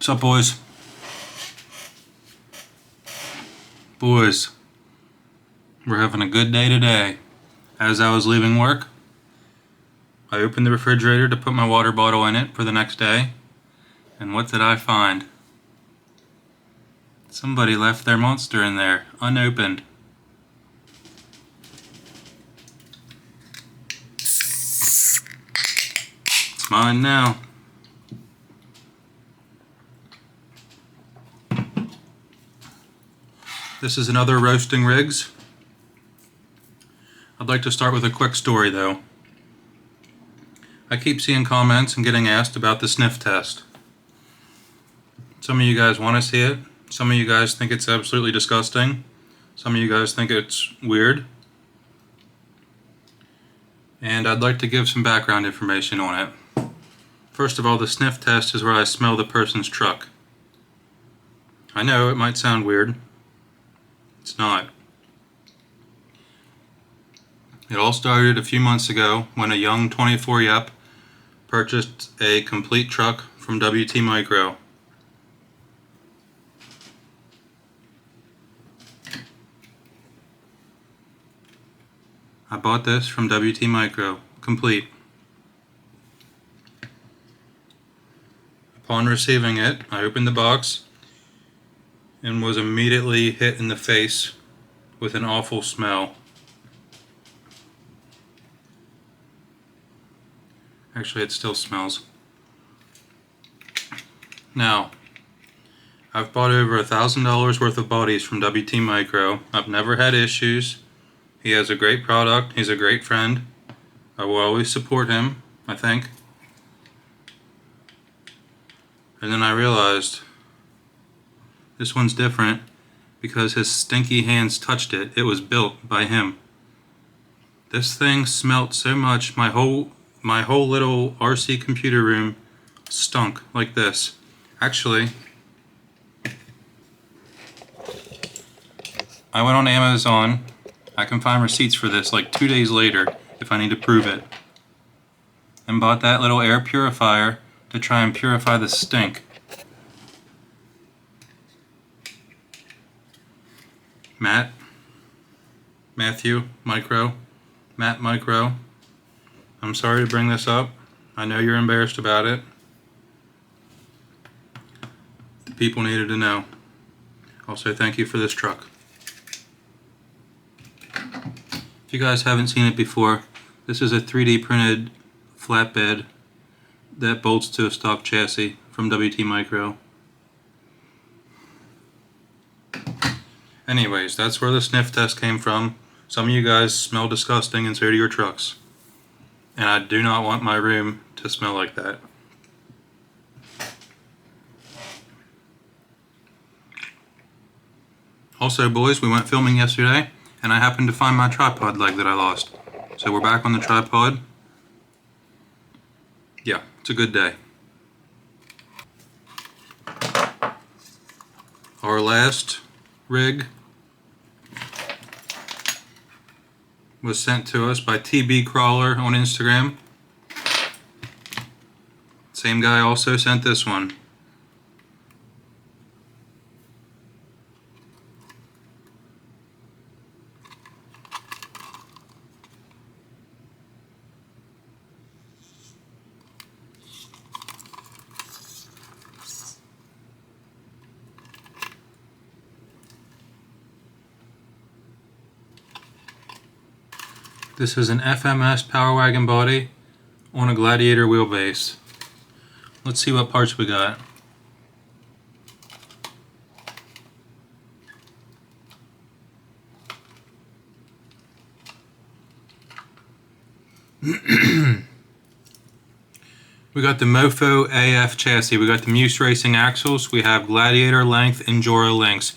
What's up, boys? Boys, we're having a good day today. As I was leaving work, I opened the refrigerator to put my water bottle in it for the next day. And what did I find? Somebody left their Monster in there, unopened. It's mine now. This is another Roasting Rigs. I'd like to start with a quick story though. I keep seeing comments and getting asked about the sniff test. Some of you guys want to see it. Some of you guys think it's absolutely disgusting. Some of you guys think it's weird. And I'd like to give some background information on it. First of all, the sniff test is where I smell the person's truck. I know it might sound weird. It's not. It all started a few months ago when a young 24 yep purchased a complete truck from WT Micro. I bought this from WT Micro, complete. Upon receiving it, I opened the box and was immediately hit in the face with an awful smell. Actually, it still smells. Now, I've bought over $1,000 worth of bodies from WT Micro. I've never had issues. He has a great product. He's a great friend. I will always support him, I think. And then I realized this one's different because his stinky hands touched it. It was built by him. This thing smelt so much, my whole little RC computer room stunk like this. Actually, I went on Amazon. I can find receipts for this like 2 days later if I need to prove it. And bought that little air purifier to try and purify the stink. Matt Micro, I'm sorry to bring this up. I know you're embarrassed about it. The people needed to know. Also, thank you for this truck. If you guys haven't seen it before, this is a 3D printed flatbed that bolts to a stock chassis from WT Micro. Anyways, that's where the sniff test came from. Some of you guys smell disgusting and so do your trucks. And I do not want my room to smell like that. Also, boys, we went filming yesterday and I happened to find my tripod leg that I lost. So we're back on the tripod. Yeah, it's a good day. Our last rig was sent to us by TB Crawler on Instagram. Same guy also sent this one. This is an FMS Power Wagon body on a Gladiator wheelbase. Let's see what parts we got. We got the Mofo AF chassis. We got the Muse Racing axles. We have Gladiator length and Jora links.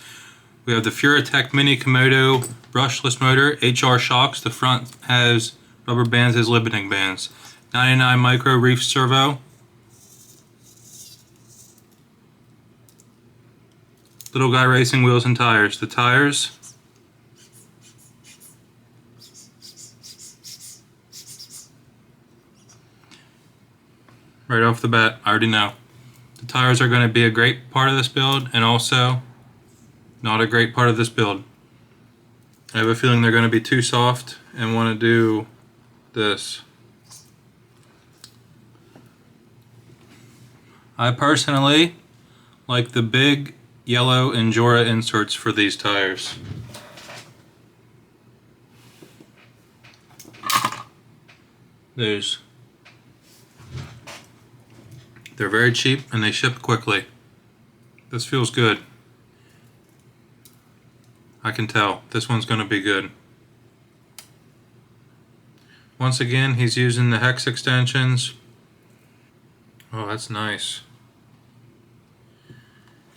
We have the Furatech Mini Komodo brushless motor, HR shocks. The front has rubber bands as limiting bands. 99 micro reef servo. Little Guy Racing wheels and tires. The tires, right off the bat, I already know. The tires are going to be a great part of this build, and also not a great part of this build. I have a feeling they're going to be too soft and want to do this. I personally like the big yellow Injora inserts for these tires. They're very cheap and they ship quickly. This feels good. I can tell this one's going to be good. Once again, he's using the hex extensions. Oh, that's nice.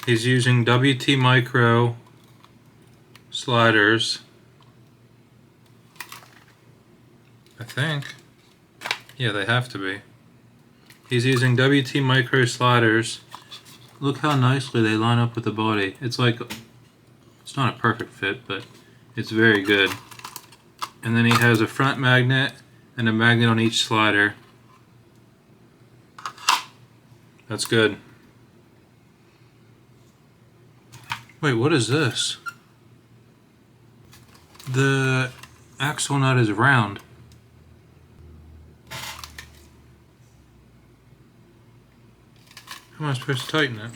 He's using WT Micro sliders, I think. Yeah, they have to be. He's using WT Micro sliders. Look how nicely they line up with the body. It's like, it's not a perfect fit, but it's very good. And then he has a front magnet and a magnet on each slider. That's good. Wait, what is this? The axle nut is round. How am I supposed to tighten it?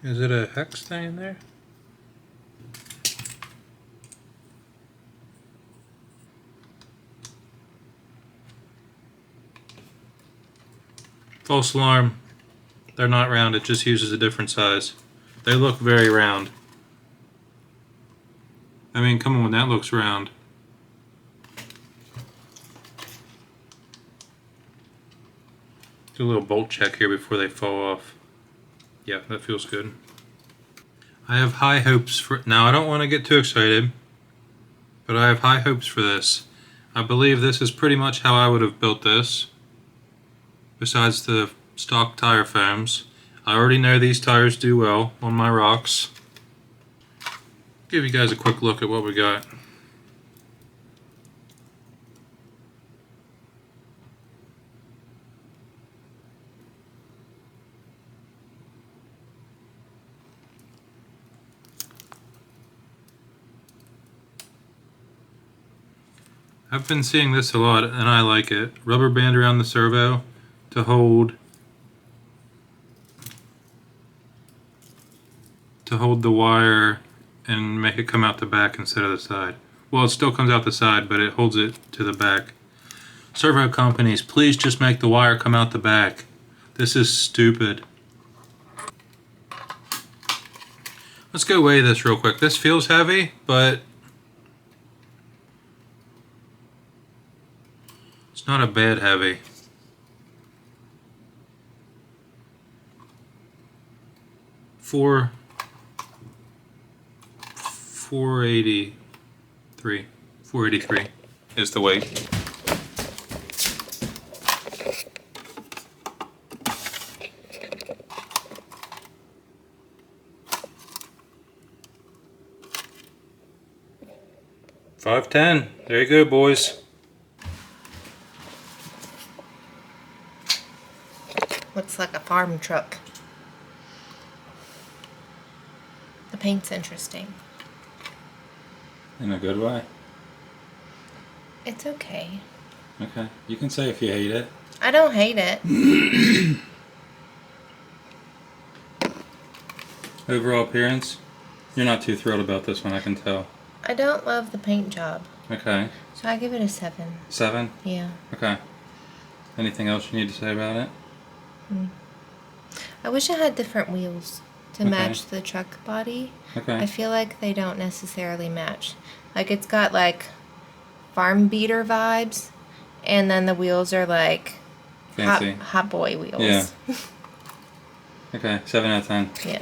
Is it a hex thing in there? False alarm. They're not round, it just uses a different size. They look very round. I mean, come on, that looks round. Do a little bolt check here before they fall off. Yeah, that feels good. I have high hopes for... Now, I don't want to get too excited, but I have high hopes for this. I believe this is pretty much how I would have built this, besides the stock tire foams. I already know these tires do well on my rocks. Give you guys a quick look at what we got. I've been seeing this a lot and I like it. Rubber band around the servo to hold the wire and make it come out the back instead of the side. Well, it still comes out the side, but it holds it to the back. Servo companies, please just make the wire come out the back. This is stupid. Let's go weigh this real quick. This feels heavy, but it's not a bad heavy. Four 483 is the weight. $5.10. There you go, boys. Looks like a farm truck. The paint's interesting. In a good way? It's okay. Okay. You can say if you hate it. I don't hate it. Overall appearance? You're not too thrilled about this one, I can tell. I don't love the paint job. Okay. So I give it a 7. 7? Yeah. Okay. Anything else you need to say about it? I wish I had different wheels to match the truck body. Okay. I feel like they don't necessarily match. Like it's got like farm beater vibes, and then the wheels are like fancy hot boy wheels. Yeah. Okay, 7 out of 10. Yeah.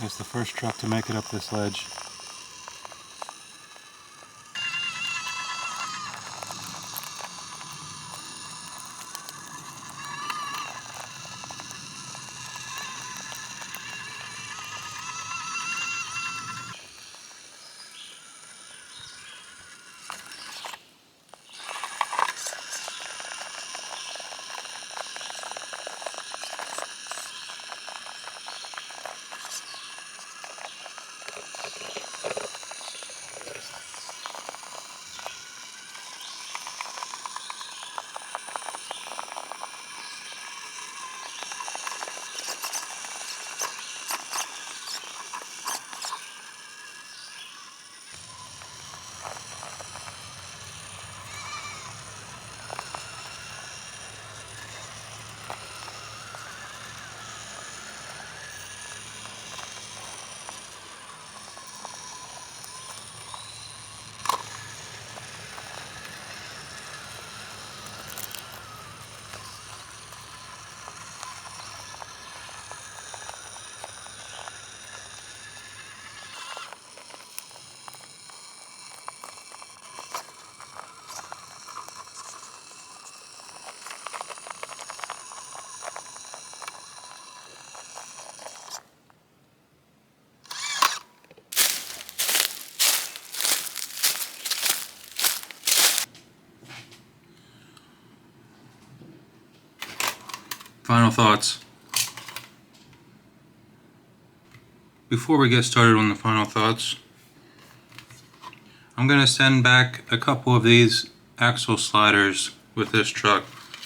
It's the first truck to make it up this ledge. Final thoughts. Before we get started on the final thoughts, I'm going to send back a couple of these axle sliders with this truck.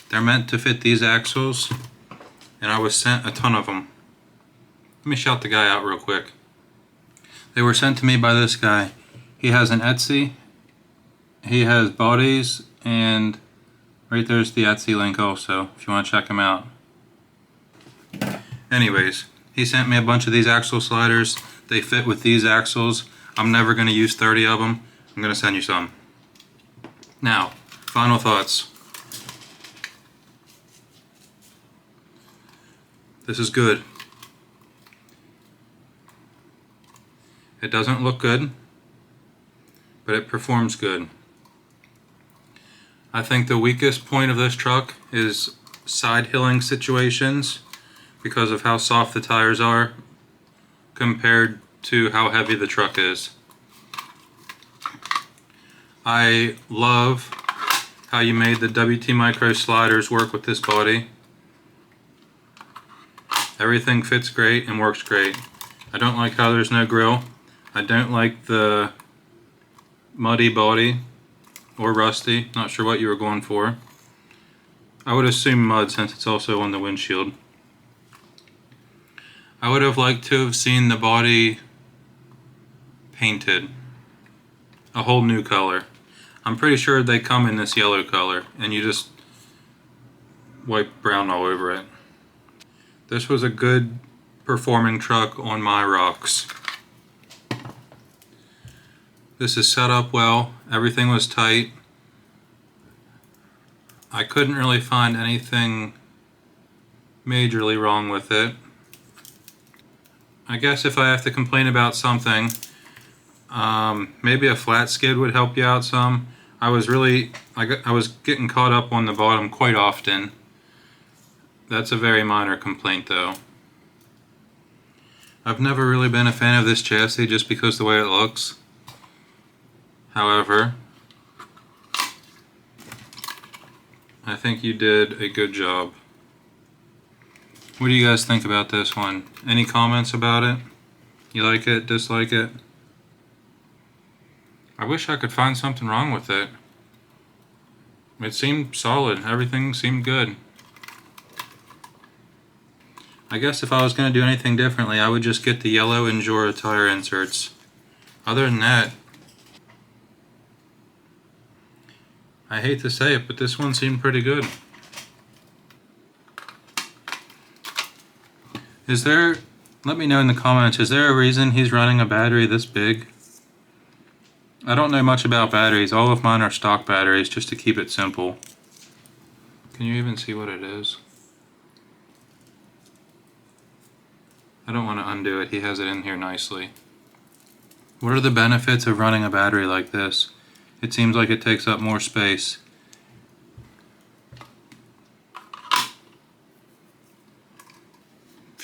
They're meant to fit these axles, and I was sent a ton of them. Let me shout the guy out real quick. They were sent to me by this guy. He has an Etsy, he has bodies, and right there's the Etsy link also, if you want to check him out. Anyways, he sent me a bunch of these axle sliders. They fit with these axles. I'm never going to use 30 of them. I'm going to send you some. Now, final thoughts. This is good. It doesn't look good, but it performs good. I think the weakest point of this truck is side hilling situations because of how soft the tires are compared to how heavy the truck is. I love how you made the WT Micro sliders work with this body. Everything fits great and works great. I don't like how there's no grill. I don't like the muddy body or rusty. Not sure what you were going for. I would assume mud since it's also on the windshield. I would have liked to have seen the body painted a whole new color. I'm pretty sure they come in this yellow color and you just wipe brown all over it. This was a good performing truck on my rocks. This is set up well, everything was tight. I couldn't really find anything majorly wrong with it. I guess if I have to complain about something, maybe a flat skid would help you out some. I was getting caught up on the bottom quite often. That's a very minor complaint though. I've never really been a fan of this chassis just because the way it looks. However, I think you did a good job. What do you guys think about this one? Any comments about it? You like it? Dislike it? I wish I could find something wrong with it. It seemed solid. Everything seemed good. I guess if I was going to do anything differently, I would just get the yellow Endura tire inserts. Other than that, I hate to say it, but this one seemed pretty good. Let me know in the comments, is there a reason he's running a battery this big? I don't know much about batteries. All of mine are stock batteries just to keep it simple. Can you even see what it is? I don't want to undo it. He has it in here nicely. What are the benefits of running a battery like this? It seems like it takes up more space.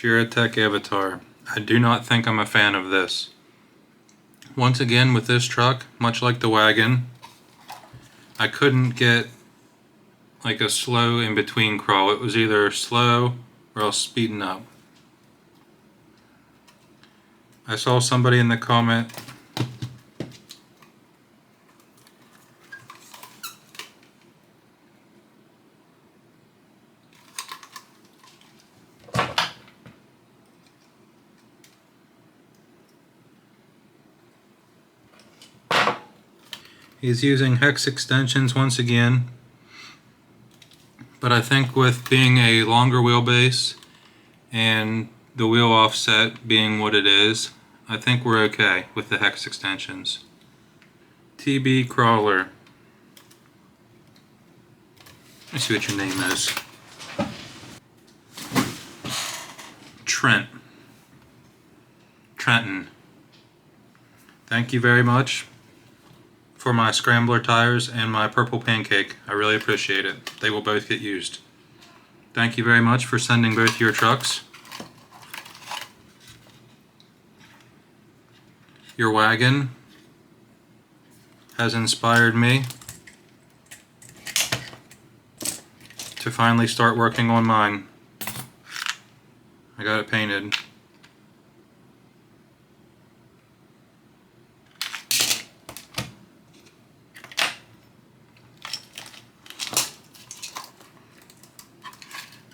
Tech Avatar. I do not think I'm a fan of this. Once again with this truck, much like the wagon, I couldn't get like a slow in between crawl. It was either slow or else speeding up. I saw somebody in the comment he's using hex extensions once again, but I think with being a longer wheelbase and the wheel offset being what it is, I think we're okay with the hex extensions. TB Crawler. Let me see what your name is. Trenton. Thank you very much for my scrambler tires and my purple pancake. I really appreciate it. They will both get used. Thank you very much for sending both your trucks. Your wagon has inspired me to finally start working on mine. I got it painted.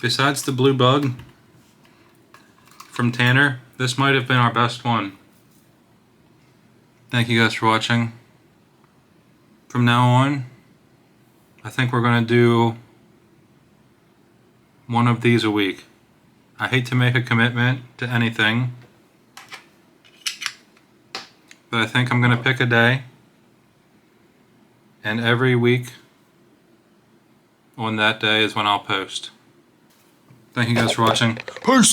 Besides the blue bug from Tanner, this might have been our best one. Thank you guys for watching. From now on, I think we're going to do one of these a week. I hate to make a commitment to anything, but I think I'm going to pick a day, and every week on that day is when I'll post. Thank you guys for watching. Peace!